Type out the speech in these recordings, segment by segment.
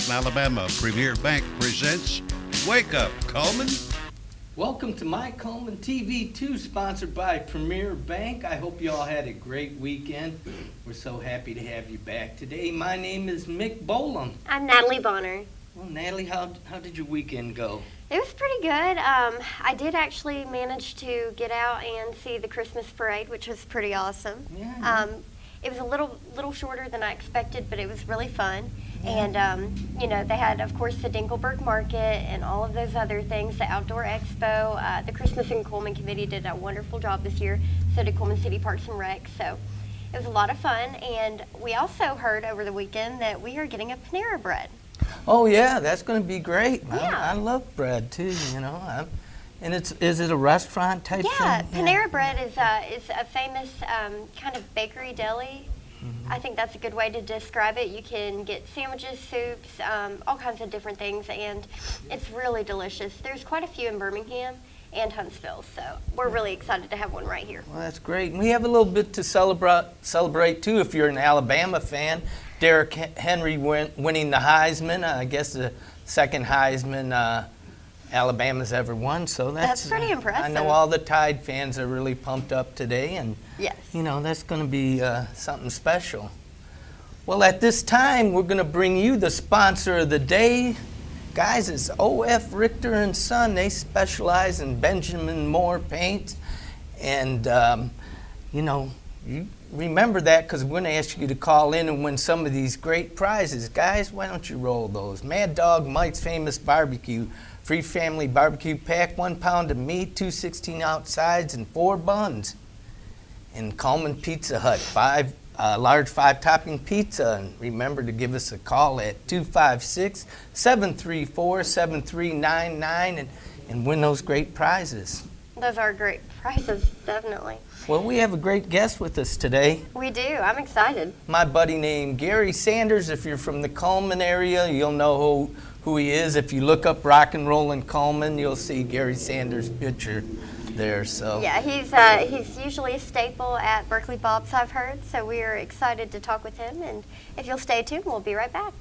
Southern Alabama Premier Bank presents Wake Up, Cullman. Welcome to My Cullman TV 2, sponsored by Premier Bank. I hope you all had a great weekend. We're so happy to have you back today. My name is Mick Bolam. I'm Natalie Bonner. Well, Natalie, how did your weekend go? It was pretty good. I did actually manage to get out and see the Christmas parade, which was pretty awesome. Yeah. It was a little shorter than I expected, but it was really fun. And, they had, of course, the Dinkelberg Market and all of those other things, the Outdoor Expo. The Christmas and Cullman Committee did a wonderful job this year, so did Cullman City Parks and Rec. So it was a lot of fun. And we also heard over the weekend that we are getting a Panera Bread. Oh, yeah, that's going to be great. Yeah. I love bread, too, And is it a restaurant type thing? Panera Bread is a famous kind of bakery deli. Mm-hmm. I think that's a good way to describe it. You can get sandwiches, soups, all kinds of different things, and it's really delicious. There's quite a few in Birmingham and Huntsville, so we're really excited to have one right here. Well, that's great. And we have a little bit to celebrate too, if you're an Alabama fan. Derrick Henry winning the Heisman, I guess the second Heisman Alabama's ever won, so that's pretty impressive. I know all the Tide fans are really pumped up today, and yes, that's going to be something special. Well, at this time, we're going to bring you the sponsor of the day. Guys, it's O.F. Richter and Son. They specialize in Benjamin Moore paint, and you remember that because we're going to ask you to call in and win some of these great prizes. Guys, why don't you roll those? Mad Dog Mike's Famous Barbecue. Free family barbecue pack, 1 pound of meat, 2 16-ounce sides, and 4 buns. And Cullman Pizza Hut, large 5-topping pizza. And remember to give us a call at 256-734-7399 and win those great prizes. Those are great prizes, definitely. Well, we have a great guest with us today. We do. I'm excited. My buddy named Gary Sanders. If you're from the Cullman area, you'll know who he is. If you look up Rock and Roll in Cullman, you'll see Gary Sanders' picture there. So yeah, he's usually a staple at Berkeley Bob's, I've heard. So we are excited to talk with him. And if you'll stay tuned, we'll be right back.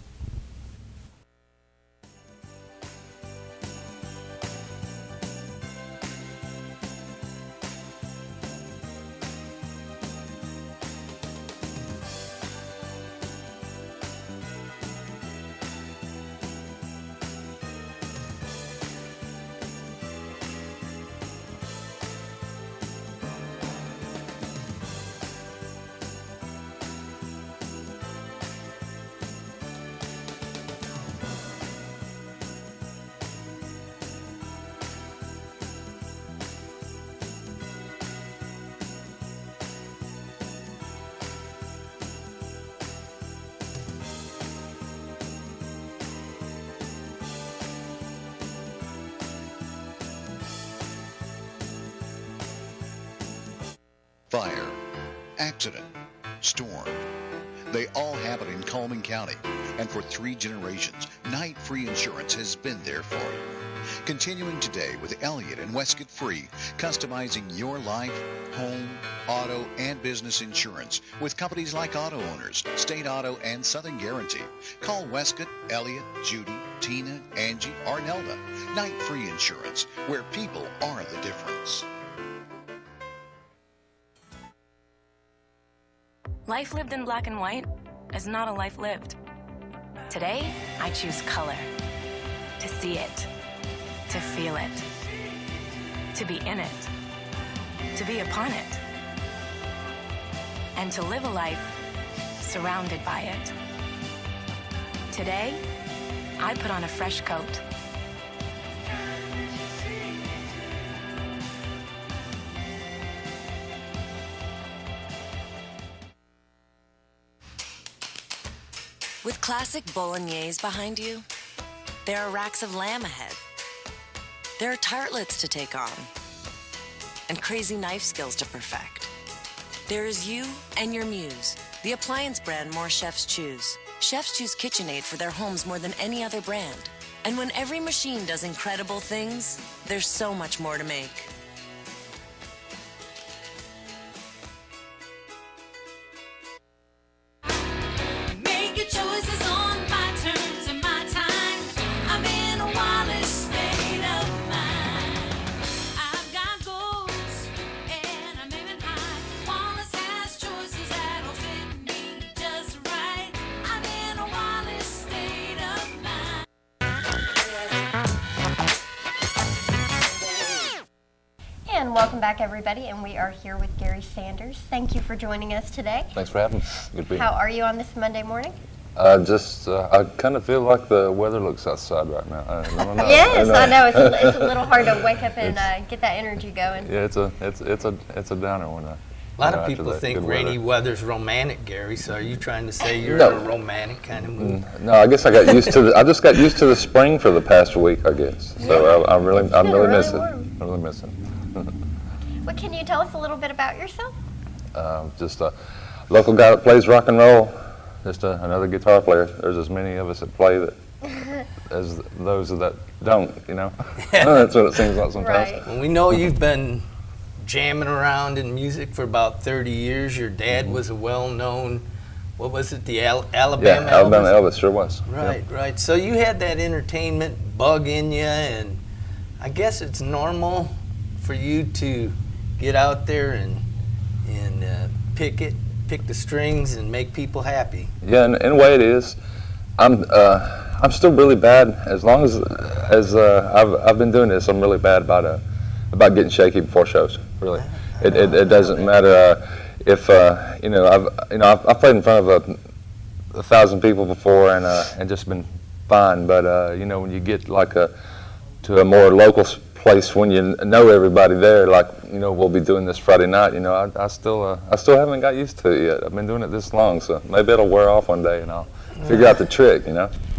Fire, accident, storm. They all happen in Cullman County, and for 3 generations, Night Free Insurance has been there for you. Continuing today with Elliott and Westcott Free, customizing your life, home, auto, and business insurance with companies like Auto Owners, State Auto, and Southern Guarantee. Call Westcott, Elliott, Judy, Tina, Angie, or Nelda. Night Free Insurance, where people are the difference. Life lived in black and white is not a life lived. Today, I choose color. To see it. To feel it. To be in it. To be upon it. And to live a life surrounded by it. Today, I put on a fresh coat. With classic bolognese behind you, there are racks of lamb ahead. There are tartlets to take on, and crazy knife skills to perfect. There is you and your muse, the appliance brand more chefs choose. Chefs choose KitchenAid for their homes more than any other brand. And when every machine does incredible things, there's so much more to make. Make your choices on my terms and my time. and welcome back, everybody. And we are here with Gary Sanders. Thank you for joining us today. Thanks for having me. Good to be here. How are you on this Monday morning? I kind of feel like the weather looks outside right now. I don't know. Yes, I know. It's a little hard to wake up and get that energy going. Yeah, it's a downer when I. A lot of people think rainy weather's romantic, Gary. So are you trying to say you're No. in a romantic kind of mood? No, I guess I got used to I just got used to the spring for the past week, I guess. So I'm really miss it. warm. I really miss it. What can you tell us a little bit about yourself? Just a local guy that plays rock and roll. Just another guitar player. There's as many of us that play that as those that don't. You know, that's what it seems like sometimes. Right. Well, we know you've been jamming around in music for about 30 years. Your dad was a well-known, what was it, the Alabama Yeah, Alabama Elvis? Elvis sure was. Right, right. So you had that entertainment bug in you, and I guess it's normal for you to get out there and pick the strings and make people happy. Yeah, in a way it is. I'm still really bad. As long as I've been doing this, I'm really bad about getting shaky before shows. Really, it doesn't matter if I've played in front of 1,000 people before and just been fine. But when you get to a more local place when you know everybody there, we'll be doing this Friday night. I still haven't got used to it yet. I've been doing it this long, so maybe it'll wear off one day and I'll figure out the trick.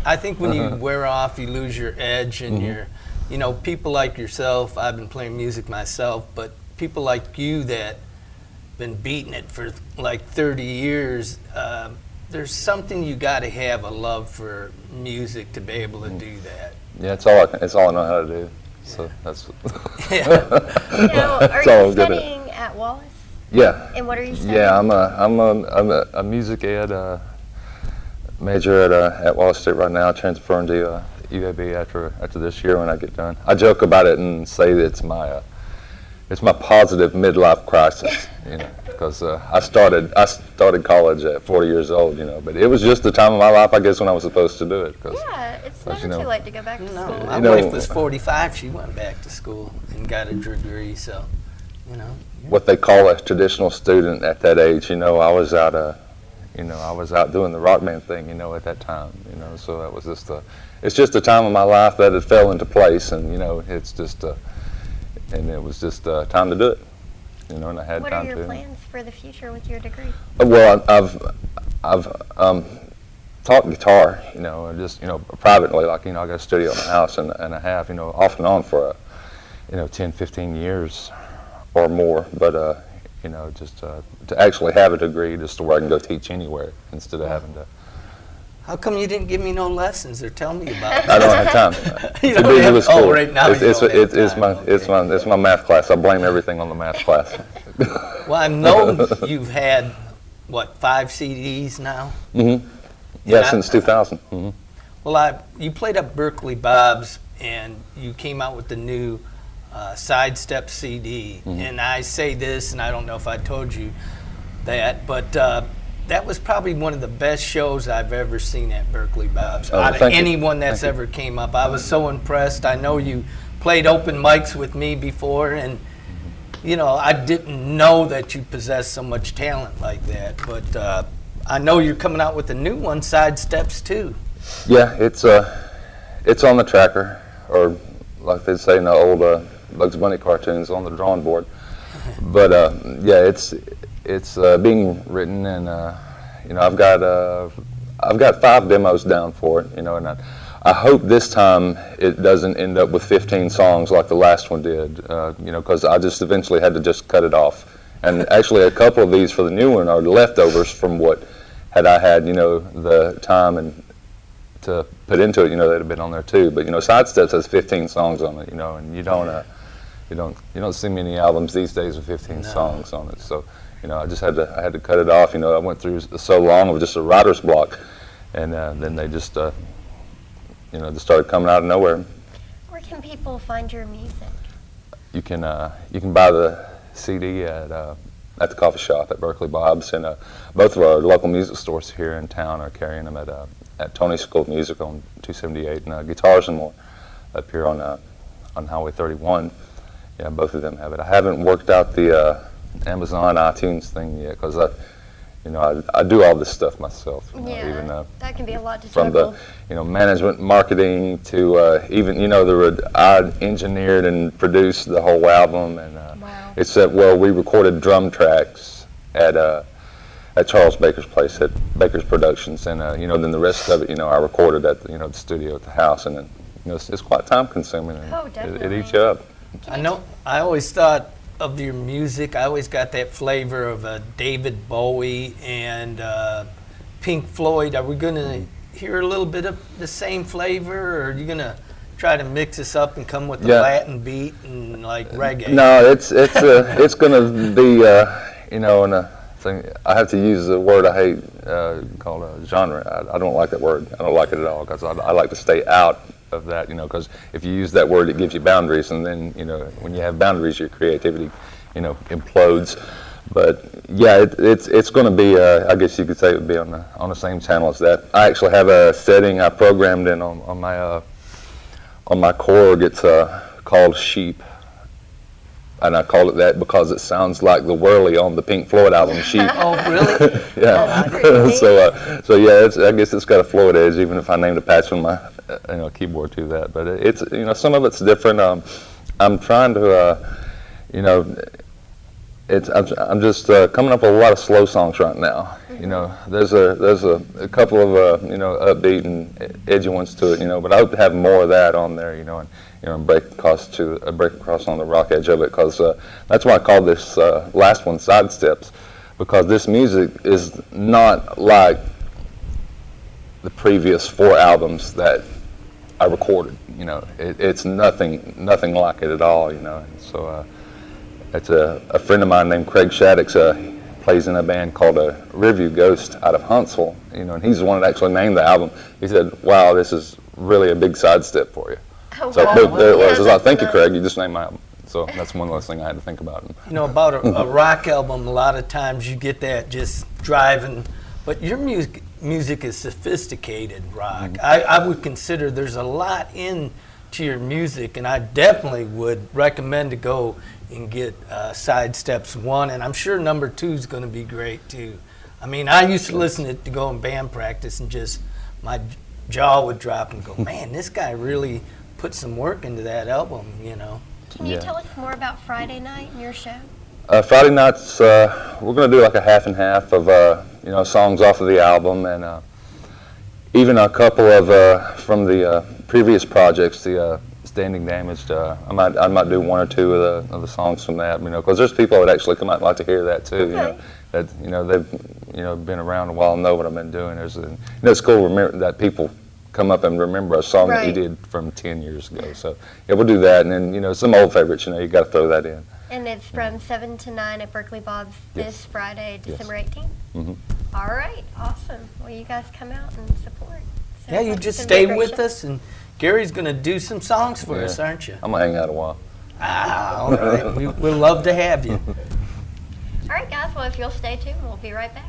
I think when you wear off, you lose your edge, and people like yourself. I've been playing music myself, but people like you that been beating it for like 30 years. There's something you got to have a love for music to be able to do that. Yeah, it's all I know how to do. So that's. Yeah. Are That's you all I'm good at. studying at Wallace? Yeah. And what are you studying? Yeah, I'm a music ed major at Wallace State right now. Transferring to UAB after this year when I get done. I joke about it and say that it's my positive midlife crisis, because I started college at 40 years old, but it was just the time of my life, I guess, when I was supposed to do it. Yeah, it's never too late to go back to No, school. my wife was 45. She went back to school and got a degree. So, What they call a traditional student at that age, I was out, I was out doing the rock band thing, at that time, so that was it's just a time of my life that it fell into place, and it's just, and it was just time to do it, and I had What time are to. your plans for the future with your degree? Well, I've taught guitar, just privately, I got a studio in my house, and I have, off and on for 10, 15 years or more, but just to actually have a degree, just to where I can go teach anywhere instead of having to. how come you didn't give me no lessons or tell me about it? I don't have time. You Too don't busy have- with school. right now you don't have time. It's my math class. I blame everything on the math class. Well, I know you've had, 5 CDs now? Mm-hmm. Yeah. Yeah, since 2000. Mm-hmm. Well, you played up Berkeley Bob's, and you came out with the new Sidestep CD. And I say this, and I don't know if I told you that, but that was probably one of the best shows I've ever seen at Berkeley Bob's. Oh, out of thank you. anyone that's Thank you. ever came up. I was so impressed. I know you played open mics with me before, and I didn't know that you possessed so much talent like that. But I know you're coming out with a new one, Sidesteps too. Yeah, it's on the tracker, or like they say in the old Bugs Bunny cartoons, on the drawing board. But yeah, it's being written, and I've got 5 demos down for it, and I hope this time it doesn't end up with 15 songs like the last one did, because I just eventually had to just cut it off. And actually, a couple of these for the new one are leftovers from what had I had the time and to put into it, they'd have been on there too. But Sidesteps has 15 songs on it, and you don't see many albums these days with 15 songs on it. So I had to cut it off. I went through so long of just a writer's block, and then they just just started coming out of nowhere. Where can people find your music? You can buy the CD at the coffee shop at Berkeley Bob's, and both of our local music stores here in town are carrying them at Tony's School of Music on 278, and Guitars and More up here on Highway 31. Yeah, both of them have it. I haven't worked out the Amazon iTunes thing yet because I do all this stuff myself. Yeah, even that can be a lot to from juggle. the management, marketing to even I engineered and produced the whole album, and Wow. except we recorded drum tracks at Charles Baker's place at Baker's Productions, and then the rest of it I recorded at the studio at the house, and then it's quite time consuming, and Oh, it definitely. eats you up. I know. I always thought of your music. I always got that flavor of David Bowie and Pink Floyd. Are we going to hear a little bit of the same flavor, or are you going to try to mix us up and come with a Yeah. Latin beat and like reggae? No, it's going to be and a thing. I have to use a word I hate called a genre. I don't like that word. I don't like it at all because I like to stay out of that. Because if you use that word, it gives you boundaries, and then when you have boundaries, your creativity implodes. But yeah, it's going to be. I guess you could say it would be on the same channel as that. I actually have a setting I programmed in on my Korg. It's called Sheep, and I call it that because it sounds like the whirly on the Pink Floyd album Sheep. Oh, really? Yeah. That's great. So yeah, I guess it's got a Floyd edge, even if I named a patch on my keyboard to that. But it's some of it's different. I'm trying to I'm just coming up with a lot of slow songs right now. There's a couple of upbeat and edgy ones to it. But I hope to have more of that on there. And break across on the rock edge of it, because that's why I call this last one Sidesteps, because this music is not like the previous 4 albums that I recorded. It's nothing like it at all. And so it's a friend of mine named Craig Shaddix. Plays in a band called Review Ghost out of Huntsville. And he's the one that actually named the album. He said, "Wow, this is really a big sidestep for you." Oh, So wow. there it was. I was like, "Thank you, That's Craig. You just named my album." So that's one of those things I had to think about. About a rock album, a lot of times you get that just driving, but your music is sophisticated rock. I would consider there's a lot into your music, and I definitely would recommend to go and get Sidesteps 1, and I'm sure number 2 is going to be great too. I mean, I used to listen to go in band practice and just my jaw would drop and go, man, this guy really put some work into that album. Can you tell us more about Friday night and your show? Friday nights, we're going to do like a half and half of songs off of the album, and even a couple of from the previous projects, the Standing Damaged. I might do 1 or 2 of the songs from that, because there's people that actually come out and like to hear that too. Okay. That they've been around a while and know what I've been doing. It's cool to remember that people come up and remember a song that you Right. did from 10 years ago. So yeah, we'll do that, and then some old favorites. You got to throw that in. And it's from 7 to 9 at Berkeley Bob's Yes. this Friday, Yes. December 18th. Mhm. All right, awesome. Well, you guys come out and support. Yeah, you Sounds like just it's gonna be a stay great with show. us, and Gary's going to do some songs for us, Yeah. aren't you? I'm gonna hang out a while. All right. We'll love to have you. All right, guys. Well, if you'll stay tuned, we'll be right back.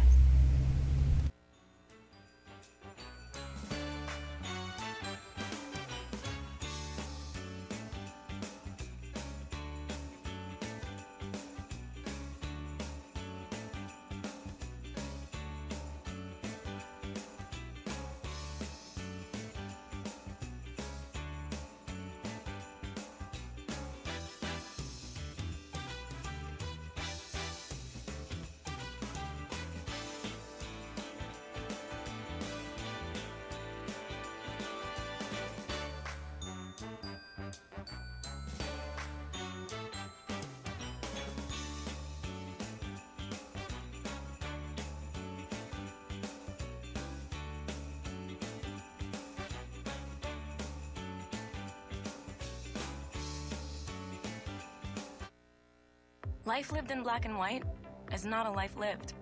Life lived in black and white is not a life lived.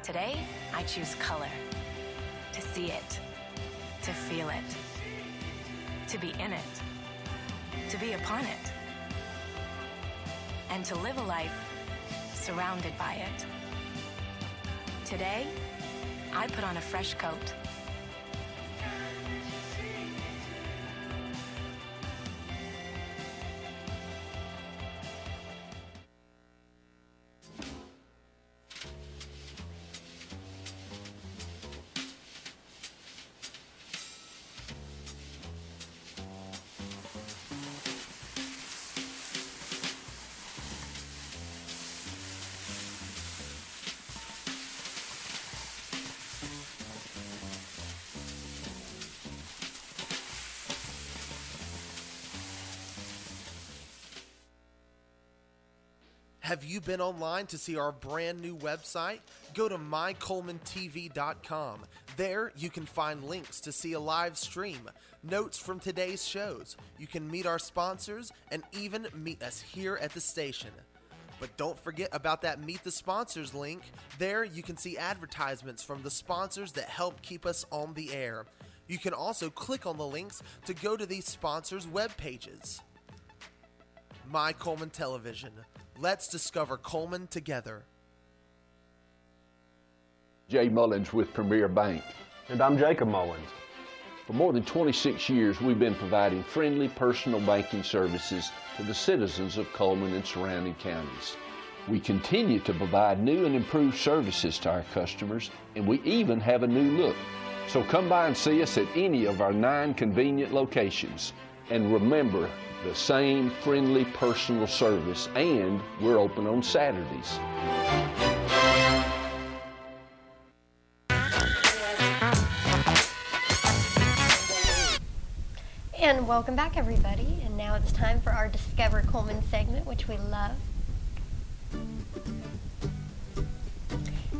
Today, I choose color. To see it. To feel it. To be in it. To be upon it. And to live a life surrounded by it. Today, I put on a fresh coat. Have you been online to see our brand new website? Go to mycullmantv.com. There you can find links to see a live stream, notes from today's shows. You can meet our sponsors and even meet us here at the station. But don't forget about that Meet the Sponsors link. There you can see advertisements from the sponsors that help keep us on the air. You can also click on the links to go to these sponsors' web pages. My Cullman Television. Let's discover Cullman together. Jay Mullins with Premier Bank. And I'm Jacob Mullins. For more than 26 years, we've been providing friendly personal banking services to the citizens of Cullman and surrounding counties. We continue to provide new and improved services to our customers, and we even have a new look. So come by and see us at any of our 9 convenient locations. And remember, the same friendly personal service, and we're open on Saturdays. And welcome back, everybody. And now it's time for our Discover Cullman segment, which we love.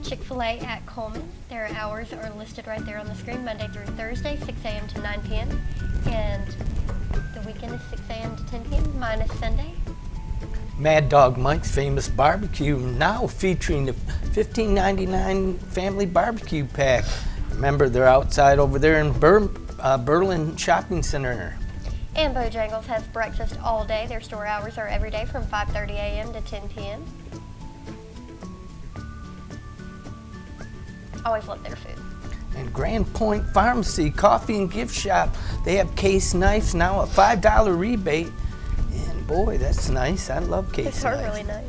Chick-fil-A at Cullman. Their hours are listed right there on the screen, Monday through Thursday, 6 a.m. to 9 p.m. And the weekend is 6 a.m. to 10 p.m. minus Sunday. Mad Dog Mike's Famous Barbecue, now featuring the $15.99 family barbecue pack. Remember, they're outside over there in Berlin Shopping Center. And Bojangles has breakfast all day. Their store hours are every day from 5:30 a.m. to 10 p.m. Always love their food. And Grand Point Pharmacy Coffee and Gift Shop. They have case knives now, a $5 rebate. And boy, that's nice. I love case knives. Those are really nice.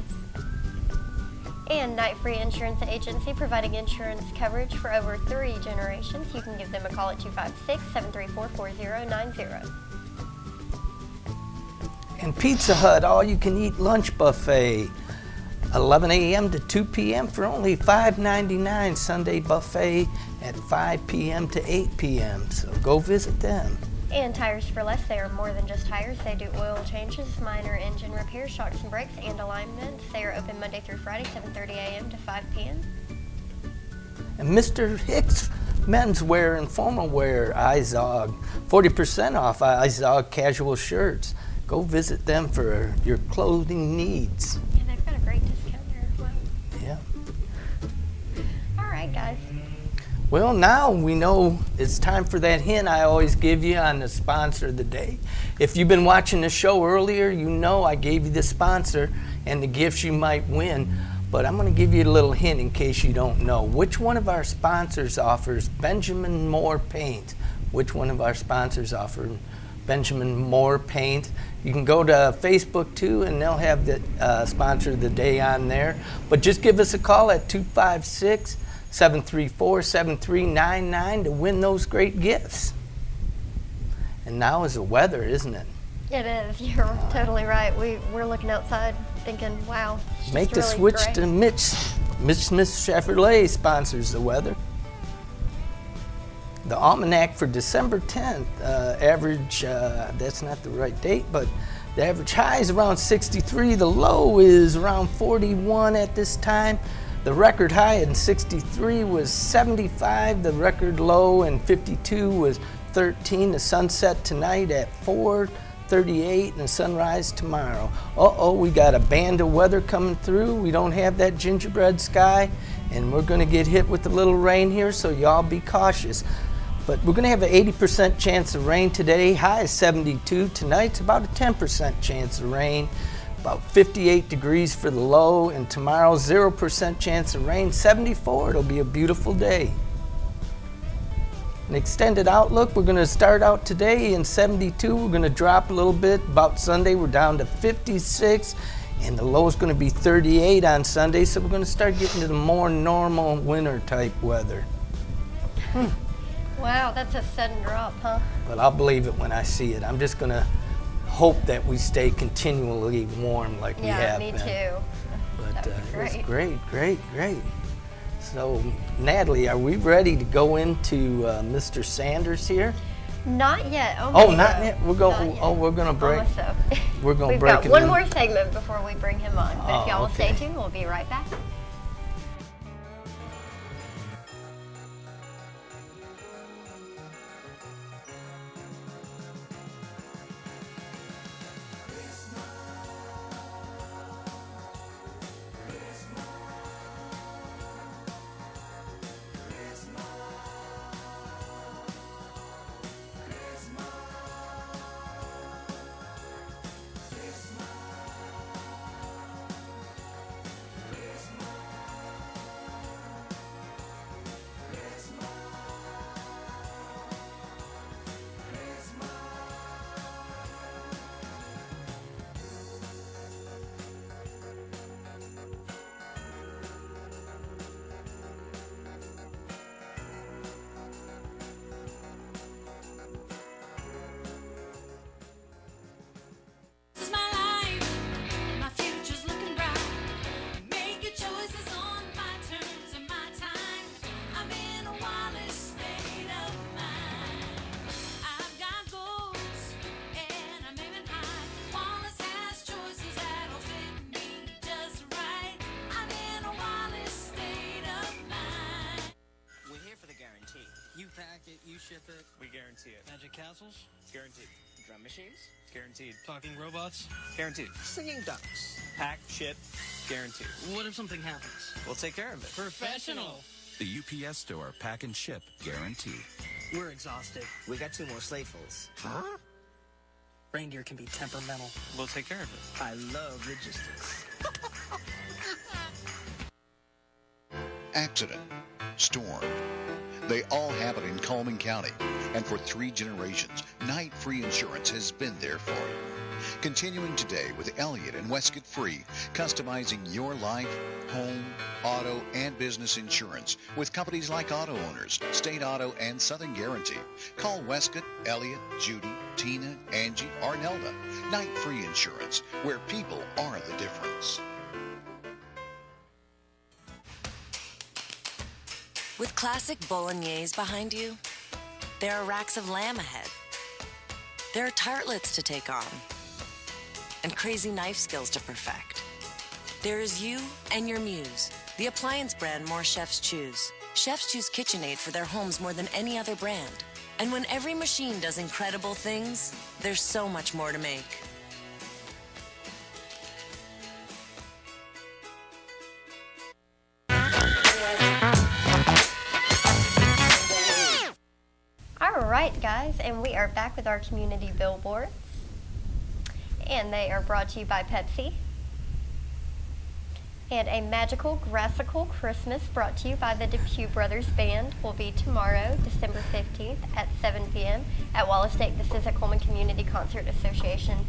And Night Free Insurance Agency, providing insurance coverage for over 3 generations. You can give them a call at 256-734-4090. And Pizza Hut, all-you-can-eat lunch buffet, 11 a.m. to 2 p.m. for only $5.99. Sunday buffet at 5 p.m. to 8 p.m. So go visit them. And Tires for Less, they are more than just tires. They do oil changes, minor engine repairs, shocks and brakes, and alignments. They are open Monday through Friday, 7:30 a.m. to 5 p.m. And Mr. Hicks Menswear and Formal Wear, iZog, 40% off iZog casual shirts. Go visit them for your clothing needs. Yeah, they've got a great discount there as well. Yeah. All right, guys. Well, now we know it's time for that hint I always give you on the sponsor of the day. If you've been watching the show earlier, you know I gave you the sponsor and the gifts you might win. But I'm going to give you a little hint in case you don't know. Which one of our sponsors offers Benjamin Moore Paint? Which one of our sponsors offers Benjamin Moore Paint? You can go to Facebook too, and they'll have the sponsor of the day on there. But just give us a call at 256-734-7399 to win those great gifts. And now is the weather, isn't it? It is. You're totally right. We're looking outside thinking, wow. It's Make the really switch great. to Mitch Smith Chevrolet sponsors the weather. The almanac for December 10th, average, that's not the right date, but the average high is around 63. The low is around 41 at this time. The record high in 63 was 75. The record low in 52 was 13. The sunset tonight at 4:38 and the sunrise tomorrow. We got a band of weather coming through. We don't have that gingerbread sky, and we're going to get hit with a little rain here, so y'all be cautious. But we're going to have an 80% chance of rain today. High is 72. Tonight's about a 10% chance of rain. About 58 degrees for the low, and tomorrow 0% chance of rain, 74. It'll be a beautiful day. An extended outlook, we're going to start out today in 72. We're going to drop a little bit. About Sunday, we're down to 56, and the low is going to be 38 on Sunday, so we're going to start getting to the more normal winter type weather. Wow, that's a sudden drop, huh? But I'll believe it when I see it. I'm just going to hope that we stay continually warm like we have been. Yeah, me too. But That'd be it's great. So, Natalie, are we ready to go into Mr. Sanders here? Not yet. Oh, not yet. We're going. Oh, we're gonna break. Almost so. We're gonna We've break got him one in. more segment before we bring him on. But if y'all will stay okay. tuned, we'll be right back. You pack it, you ship it. We guarantee it. Magic castles? Guaranteed. Drum machines? Guaranteed. Talking robots? Guaranteed. Singing ducks? Pack, ship, guaranteed. What if something happens? We'll take care of it. Professional. The UPS Store pack and ship guaranteed. We're exhausted. We got 2 more slatefuls. Huh? Reindeer can be temperamental. We'll take care of it. I love logistics. Accident, storm. They all happen in Cullman County, and for 3 generations, Night Free Insurance has been there for you. Continuing today with Elliott and Westcott Free, customizing your life, home, auto, and business insurance with companies like Auto Owners, State Auto, and Southern Guarantee. Call Westcott, Elliott, Judy, Tina, Angie, or Nelda. Night Free Insurance, where people are the difference. With classic bolognese behind you, there are racks of lamb ahead. There are tartlets to take on, and crazy knife skills to perfect. There is you and your muse, the appliance brand more chefs choose. Chefs choose KitchenAid for their homes more than any other brand. And when every machine does incredible things, there's so much more to make. All right, guys, and we are back with our community billboards. And they are brought to you by Pepsi. And a magical, grassical Christmas brought to you by the Depew Brothers Band will be tomorrow, December 15th at 7 p.m. at Wallace Lake. This is a Cullman Community Concert Association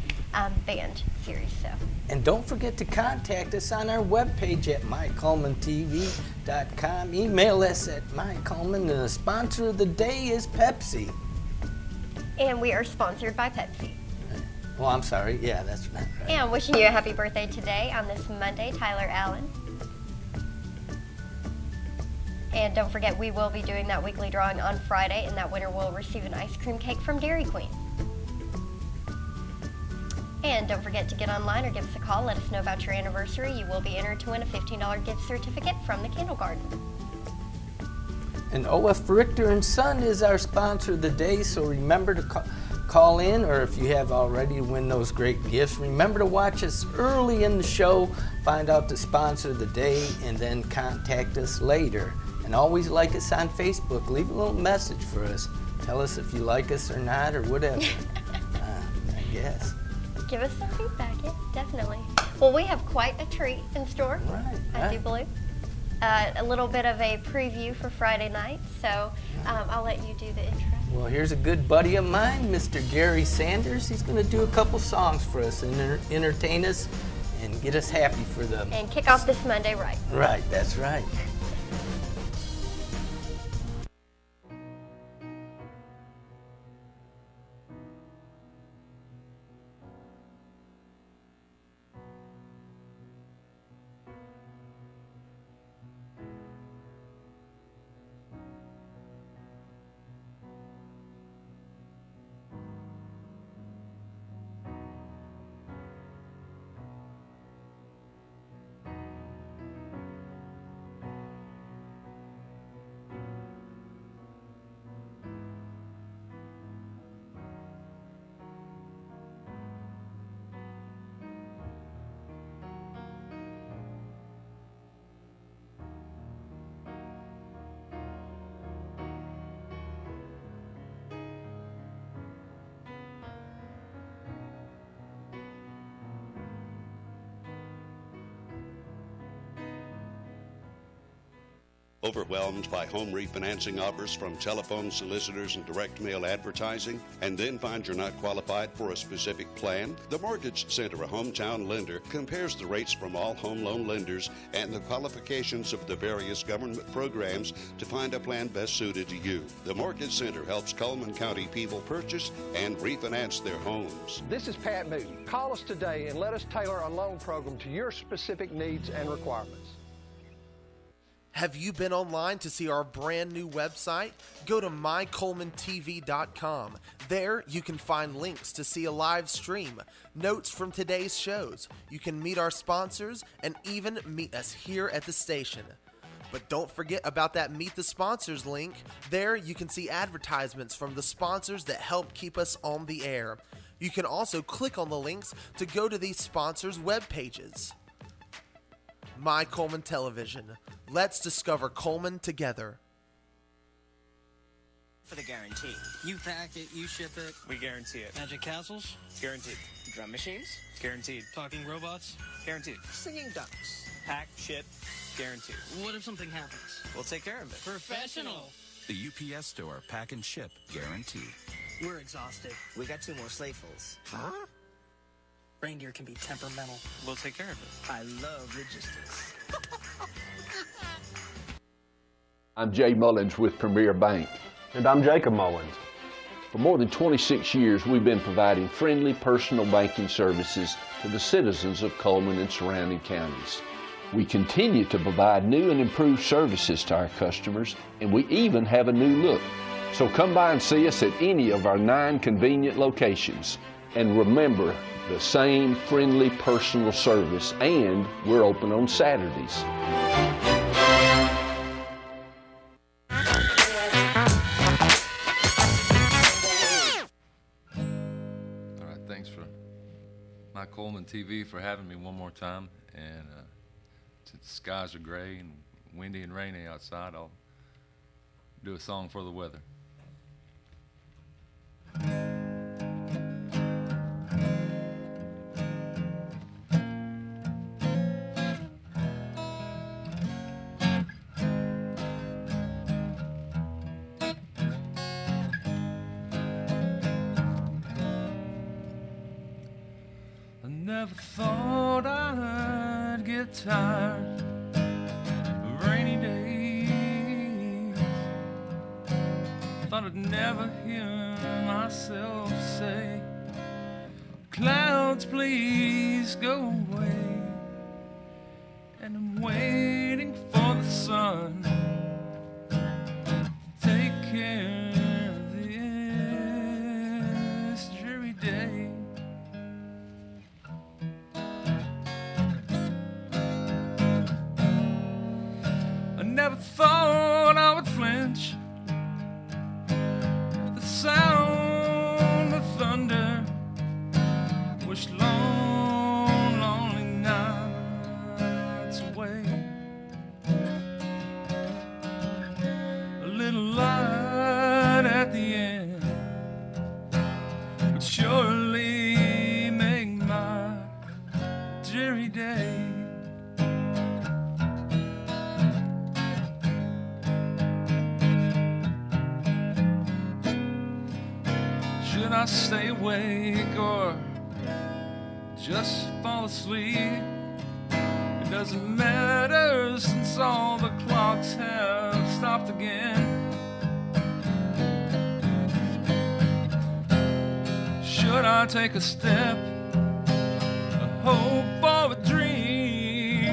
band series. And don't forget to contact us on our webpage at mycullmantv.com. Email us at mycullman, and the sponsor of the day is Pepsi. And we are sponsored by Pepsi. Well, I'm sorry. Yeah, that's right. And wishing you a happy birthday today on this Monday, Tyler Allen. And don't forget, we will be doing that weekly drawing on Friday, and that winner will receive an ice cream cake from Dairy Queen. And don't forget to get online or give us a call. Let us know about your anniversary. You will be entered to win a $15 gift certificate from the Candle Garden. And OF Richter and Son is our sponsor of the day, so remember to call in, or if you have already, to win those great gifts. Remember to watch us early in the show, find out the sponsor of the day, and then contact us later. And always like us on Facebook. Leave a little message for us. Tell us if you like us or not, or whatever. I guess. Give us some feedback, yeah, definitely. Well, we have quite a treat in store, I do believe. A little bit of a preview for Friday night, so I'll let you do the intro. Well, here's a good buddy of mine, Mr. Gary Sanders. He's going to do a couple songs for us and entertain us and get us happy for them. And kick off this Monday right. Right, that's right. Overwhelmed by home refinancing offers from telephone solicitors and direct mail advertising, and then find you're not qualified for a specific plan? The Mortgage Center, a hometown lender, compares the rates from all home loan lenders and the qualifications of the various government programs to find a plan best suited to you. The Mortgage Center helps Cullman County people purchase and refinance their homes. This is Pat Newton. Call us today and let us tailor a loan program to your specific needs and requirements. Have you been online to see our brand new website? Go to mycullmantv.com. There you can find links to see a live stream, notes from today's shows. You can meet our sponsors and even meet us here at the station. But don't forget about that Meet the Sponsors link. There you can see advertisements from the sponsors that help keep us on the air. You can also click on the links to go to these sponsors' web pages. My Cullman Television. Let's discover Cullman together. For the guarantee. You pack it, you ship it. We guarantee it. Magic castles? Guaranteed. Drum machines? Guaranteed. Talking robots? Guaranteed. Singing ducks? Pack, ship, guaranteed. What if something happens? We'll take care of it. Professional. The UPS Store Pack and Ship Guarantee. We're exhausted. We got 2 more sleighfuls. Huh? Reindeer can be temperamental. We'll take care of it. I love logistics. I'm Jay Mullins with Premier Bank. And I'm Jacob Mullins. For more than 26 years, we've been providing friendly personal banking services to the citizens of Cullman and surrounding counties. We continue to provide new and improved services to our customers, and we even have a new look. So come by and see us at any of our 9 convenient locations. And remember, the same friendly personal service, and we're open on Saturdays. All right, thanks for my Cullman TV for having me one more time. And since the skies are gray and windy and rainy outside, I'll do a song for the weather. Never thought I'd get tired of rainy days. Thought I'd never hear myself say, clouds please go away. And I'm waiting for the sun to take care of this dreary day. Never thought I would flinch at the sound of thunder. Wish long, lonely nights away. A little light at the end would surely make my dreary day. Should I stay awake or just fall asleep? It doesn't matter since all the clocks have stopped again. Should I take a step, a hope for a dream,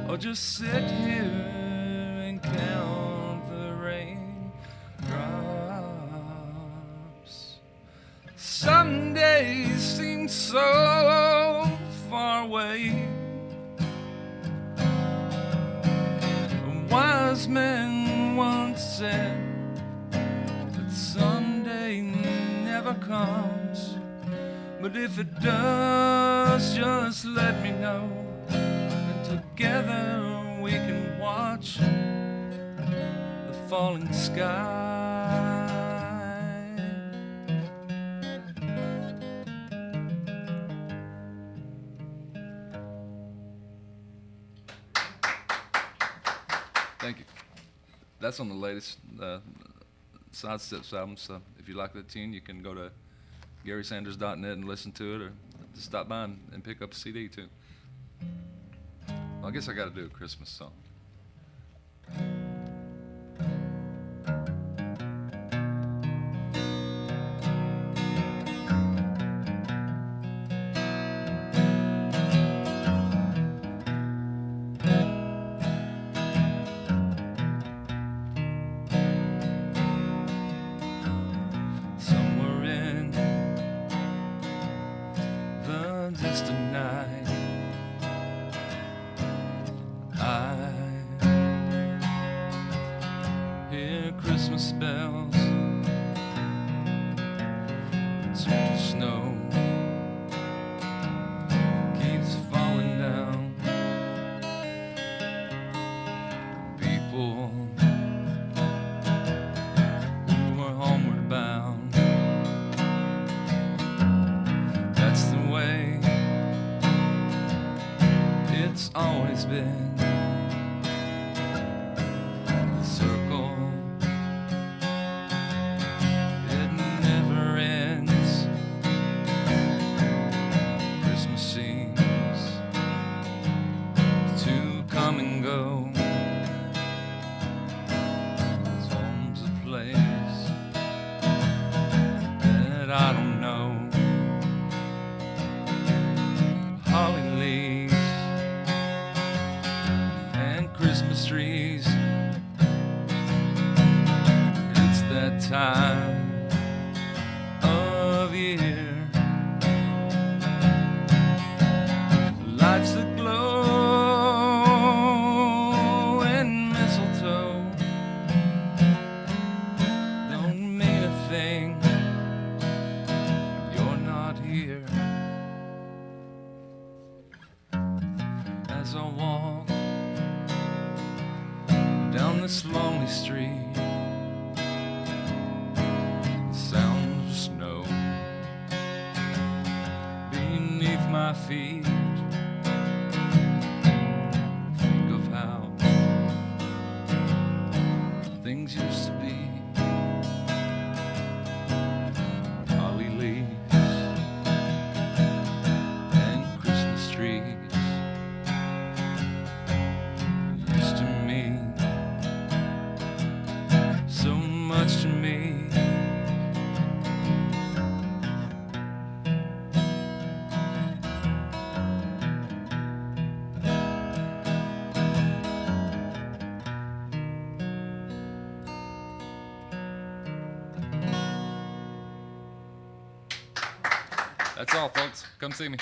or just sit here and count the raindrops? Some days seem so far away. A wise man once said that someday never comes, but if it does, just let me know, and together we can watch the falling sky. that's on the latest Sidesteps album. So if you like that tune, you can go to GarySanders.net and listen to it, or just stop by and pick up a CD too. Well, I guess I got to do a Christmas song. Somewhere in the distant night, I hear Christmas bells, gentle snow keeps falling down. People who are homeward bound, that's the way it's always been. Circle, it never ends. Christmas seems to come and go. It's home's a place that I don't know. Holly leaves and Christmas trees. It's that time of year. Lights that glow and mistletoe don't mean a thing when you're not here. As I walk down this lonely street, the sound of snow beneath my feet. Think of how things used to be. Holly leaves and Christmas trees used to mean so much to me. That's all, folks. Come see me.